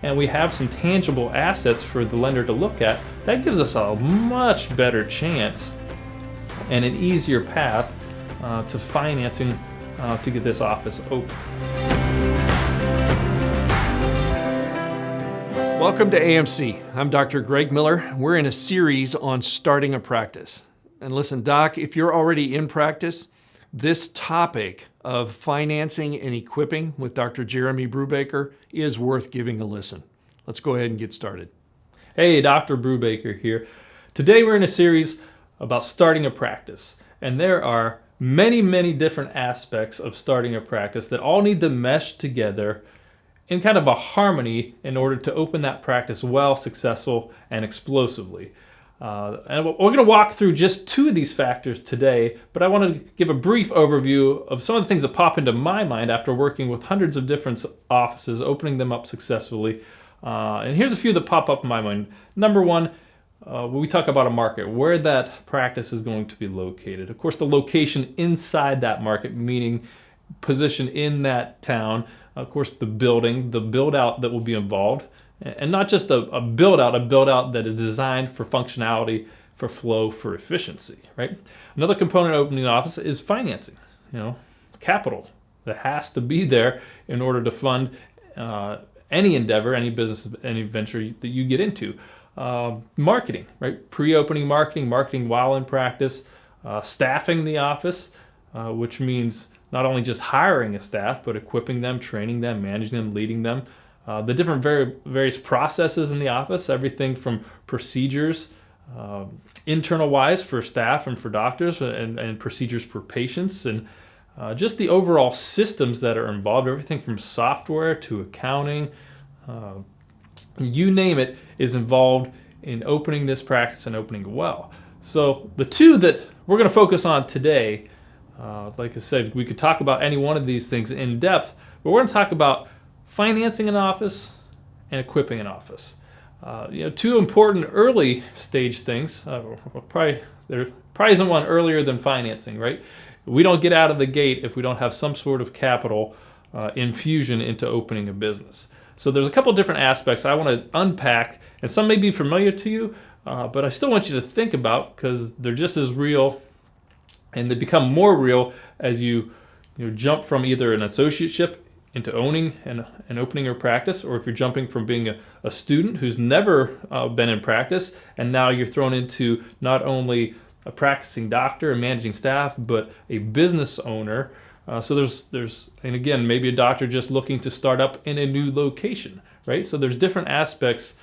and we have some tangible assets for the lender to look at, that gives us a much better chance and an easier path to financing to get this office open. Welcome to AMC. I'm Dr. Greg Miller. We're in a series on starting a practice. And listen, Doc, if you're already in practice, this topic of financing and equipping with Dr. Jeremy Brubaker is worth giving a listen. Let's go ahead and get started. Hey, Dr. Brubaker here. Today we're in a series about starting a practice. And there are many, many different aspects of starting a practice that all need to mesh together in kind of a harmony in order to open that practice well, successful, and explosively. And we're going to walk through just two of these factors today, but I want to give a brief overview of some of the things that pop into my mind after working with hundreds of different offices, opening them up successfully. And here's a few that pop up in my mind. Number one, when we talk about a market, where that practice is going to be located. Of course, the location inside that market, meaning position in that town. Of course, the building, the build out that will be involved, and not just a build out that is designed for functionality, for flow, for efficiency, right? Another component of opening an office is financing, capital that has to be there in order to fund any endeavor, any business, any venture that you get into. Marketing, right? Pre-opening marketing while in practice, staffing the office, which means not only just hiring a staff, but equipping them, training them, managing them, leading them. The different various processes in the office, everything from procedures, internal-wise for staff and for doctors, and procedures for patients, and just the overall systems that are involved, everything from software to accounting, you name it, is involved in opening this practice and opening it well. So the two that we're going to focus on today, like I said, we could talk about any one of these things in depth, but we're going to talk about financing an office and equipping an office. Two important early stage things. There probably isn't one earlier than financing, right? We don't get out of the gate if we don't have some sort of capital infusion into opening a business. So there's a couple different aspects I want to unpack, and some may be familiar to you, but I still want you to think about because they're just as real, and they become more real as you jump from either an associateship into owning and opening your practice, or if you're jumping from being a student who's never been in practice, and now you're thrown into not only a practicing doctor and managing staff, but a business owner. So there's, and again, maybe a doctor just looking to start up in a new location, right? So there's different aspects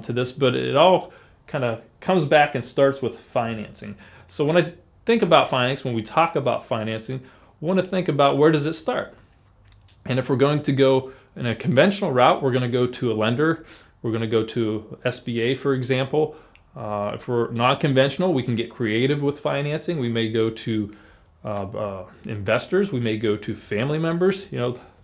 to this, but it all kind of comes back and starts with financing. So when I think about finance, when we talk about financing, we want to think about where does it start? And if we're going to go in a conventional route, we're going to go to a lender. We're going to go to SBA, for example. If we're non-conventional, we can get creative with financing. We may go to investors. We may go to family members,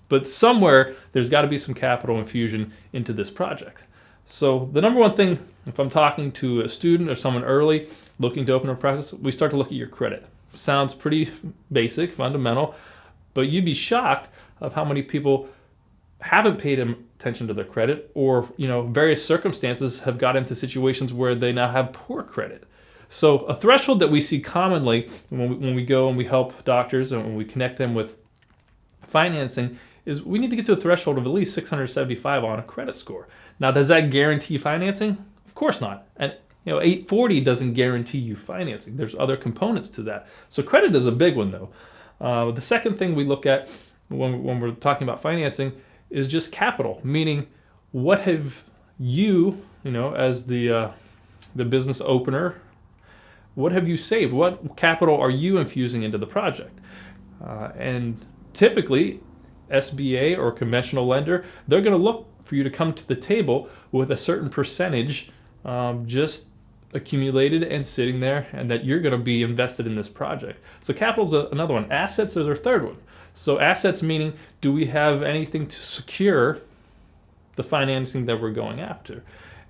but somewhere there's got to be some capital infusion into this project. So the number one thing, if I'm talking to a student or someone early looking to open a practice, we start to look at your credit. Sounds pretty basic, fundamental, but you'd be shocked of how many people haven't paid attention to their credit, or various circumstances have got into situations where they now have poor credit. So a threshold that we see commonly when we go and we help doctors and when we connect them with financing is we need to get to a threshold of at least 675 on a credit score. Now, does that guarantee financing? Of course not. And 840 doesn't guarantee you financing. There's other components to that. So credit is a big one, though. The second thing we look at when we're talking about financing is just capital, meaning what have you, as the business opener, what have you saved? What capital are you infusing into the project? And typically, SBA or conventional lender, they're going to look for you to come to the table with a certain percentage just accumulated and sitting there, and that you're going to be invested in this project. So capital is another one. Assets is our third one. So assets meaning, do we have anything to secure the financing that we're going after?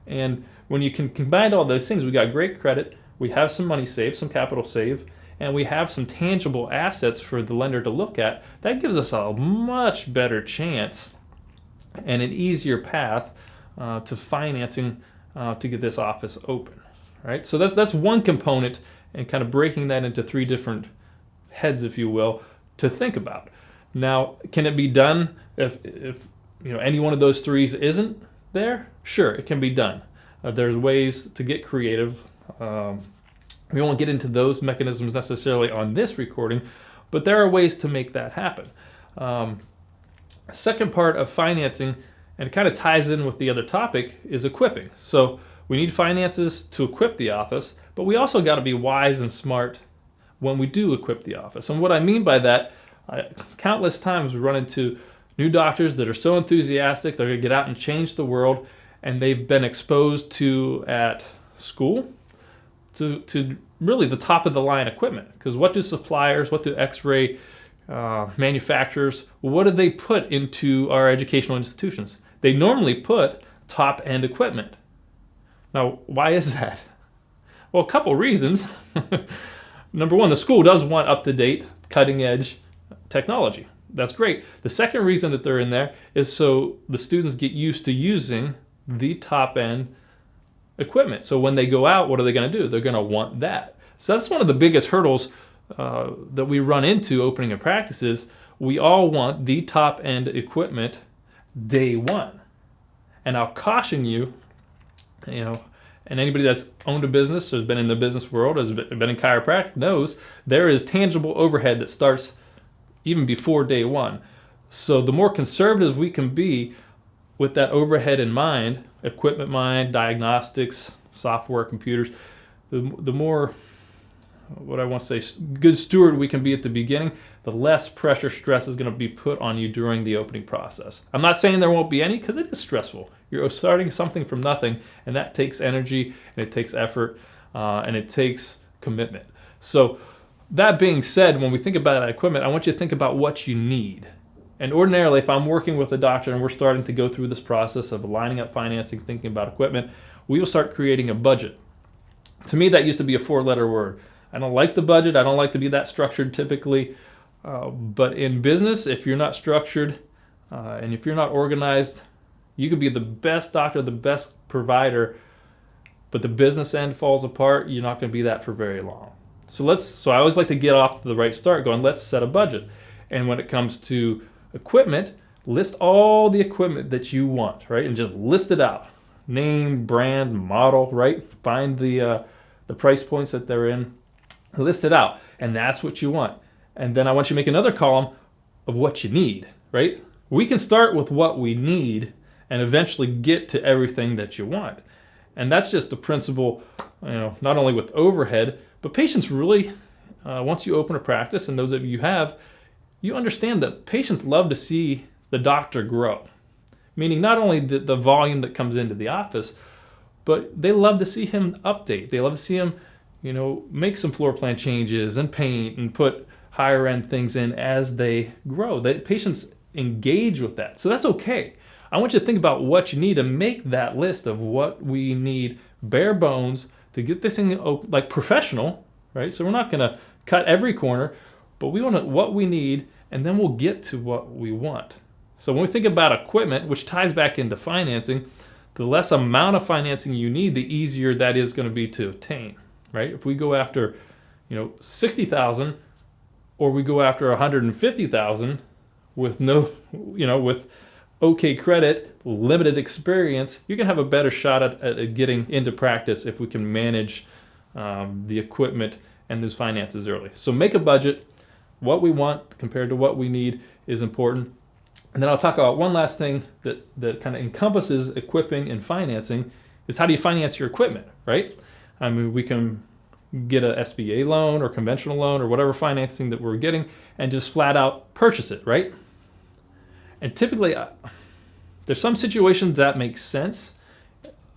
And when you can combine all those things, we got great credit, we have some money saved, some capital saved, and we have some tangible assets for the lender to look at. That gives us a much better chance and an easier path to financing to get this office open, right? So that's one component, and kind of breaking that into three different heads, if you will, to think about. Now, can it be done if any one of those threes isn't there? Sure, it can be done. There's ways to get creative. We won't get into those mechanisms necessarily on this recording, but there are ways to make that happen. Second part of financing, and it kind of ties in with the other topic, is equipping. So we need finances to equip the office, but we also got to be wise and smart when we do equip the office. And what I mean by that, countless times we run into new doctors that are so enthusiastic, they're going to get out and change the world, and they've been exposed to, at school, to really the top of the line equipment. Because what do suppliers, what do x-ray manufacturers, what do they put into our educational institutions? They normally put top end equipment. Now, why is that? Well, a couple reasons. Number one, the school does want up-to-date, cutting-edge technology. That's great. The second reason that they're in there is so the students get used to using the top-end equipment. So when they go out, what are they going to do? They're going to want that. So that's one of the biggest hurdles that we run into opening a practice is we all want the top-end equipment day one. And I'll caution you, and anybody that's owned a business or has been in the business world, has been in chiropractic, knows there is tangible overhead that starts even before day one. So the more conservative we can be with that overhead in mind, equipment mind, diagnostics, software, computers, the more, what I want to say, good steward we can be at the beginning, the less pressure, stress is going to be put on you during the opening process. I'm not saying there won't be any, because it is stressful. You're starting something from nothing, and that takes energy, and it takes effort, and it takes commitment. So that being said, when we think about that equipment, I want you to think about what you need. And ordinarily, if I'm working with a doctor and we're starting to go through this process of lining up financing, thinking about equipment, we will start creating a budget. To me, that used to be a 4-letter word. I don't like the budget. I don't like to be that structured typically. But in business, if you're not structured and if you're not organized, you could be the best doctor, the best provider, but the business end falls apart, you're not going to be that for very long. So I always like to get off to the right start going, let's set a budget. And when it comes to equipment, list all the equipment that you want, right? And just list it out. Name, brand, model, right? Find the price points that they're in. List it out. And that's what you want. And then I want you to make another column of what you need, right? We can start with what we need and eventually get to everything that you want. And that's just the principle, not only with overhead, but patients really, once you open a practice, and those of you have, you understand that patients love to see the doctor grow. Meaning not only the volume that comes into the office, but they love to see him update. They love to see him, make some floor plan changes and paint and put higher end things in as they grow. Patients engage with that. So that's okay. I want you to think about what you need and make that list of what we need, bare bones, to get this thing like professional, right? So we're not going to cut every corner, but we want what we need, and then we'll get to what we want. So when we think about equipment, which ties back into financing, the less amount of financing you need, the easier that is going to be to obtain, right? If we go after, $60,000, or we go after $150,000 with with okay credit, limited experience, you can have a better shot at getting into practice if we can manage the equipment and those finances early. So make a budget. What we want compared to what we need is important. And then I'll talk about one last thing that kind of encompasses equipping and financing is how do you finance your equipment, right? I mean, we can get a SBA loan or conventional loan or whatever financing that we're getting and just flat out purchase it, right? And typically, there's some situations that make sense,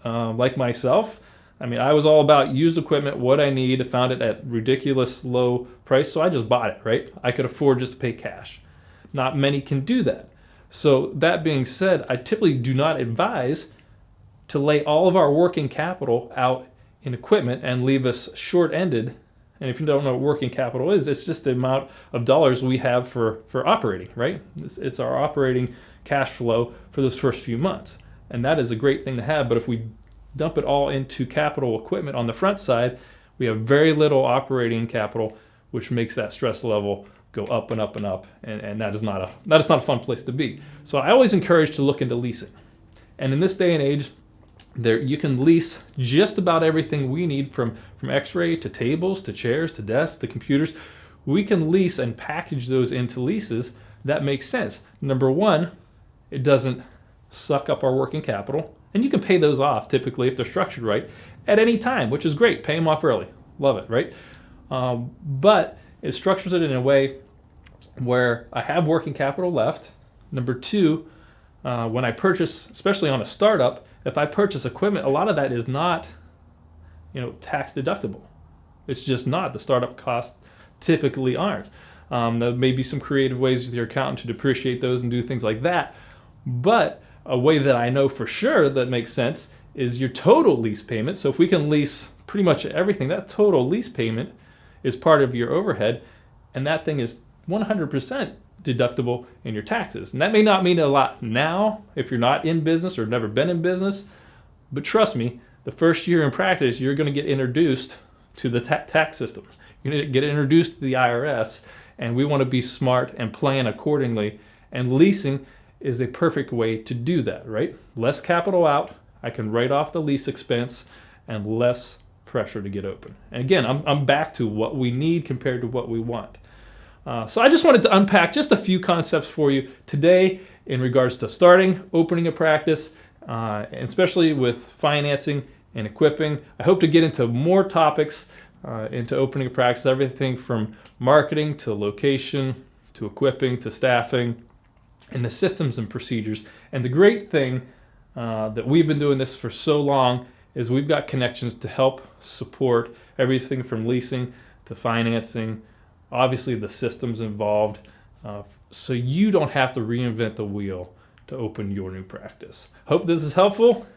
like myself. I mean, I was all about used equipment, what I need, found it at ridiculous low price, so I just bought it, right? I could afford just to pay cash. Not many can do that. So that being said, I typically do not advise to lay all of our working capital out in equipment and leave us short-ended. And if you don't know what working capital is, it's just the amount of dollars we have for operating, right? It's our operating cash flow for those first few months. and that is a great thing to have. But if we dump it all into capital equipment on the front side, we have very little operating capital, which makes that stress level go up and up and up, and that is not a fun place to be. So I always encourage to look into leasing. And in this day and age, you can lease just about everything we need, from x-ray to tables to chairs to desks to computers. We can lease and package those into leases that make sense. Number one, it doesn't suck up our working capital, and you can pay those off typically, if they're structured right, at any time, which is great. Pay them off early. Love it, right? But it structures it in a way where I have working capital left. Number two, when I purchase, especially on a startup, if I purchase equipment, a lot of that is not, tax deductible. It's just not. The startup costs typically aren't. There may be some creative ways with your accountant to depreciate those and do things like that. But a way that I know for sure that makes sense is your total lease payment. So if we can lease pretty much everything, that total lease payment is part of your overhead, and that thing is 100% deductible in your taxes. And that may not mean a lot now if you're not in business or never been in business, but trust me, the first year in practice, you're going to get introduced to the tax system. You're going to get introduced to the IRS, and we want to be smart and plan accordingly. And leasing is a perfect way to do that, right? Less capital out, I can write off the lease expense, and less pressure to get open. And again, I'm back to what we need compared to what we want. So I just wanted to unpack just a few concepts for you today in regards to opening a practice, and especially with financing and equipping. I hope to get into more topics into opening a practice, everything from marketing to location to equipping to staffing and the systems and procedures. And the great thing that we've been doing this for so long is we've got connections to help support everything from leasing to financing, obviously the systems involved, so you don't have to reinvent the wheel to open your new practice. Hope this is helpful.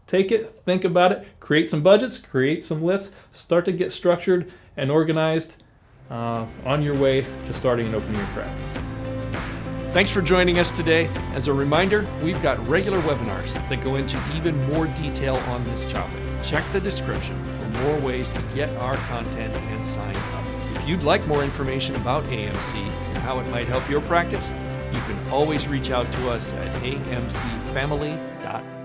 Take it, think about it, create some budgets, create some lists, start to get structured and organized on your way to starting and opening your practice. Thanks for joining us today. As a reminder, we've got regular webinars that go into even more detail on this topic. Check the description for more ways to get our content and sign up. If you'd like more information about AMC and how it might help your practice, you can always reach out to us at amcfamily.com.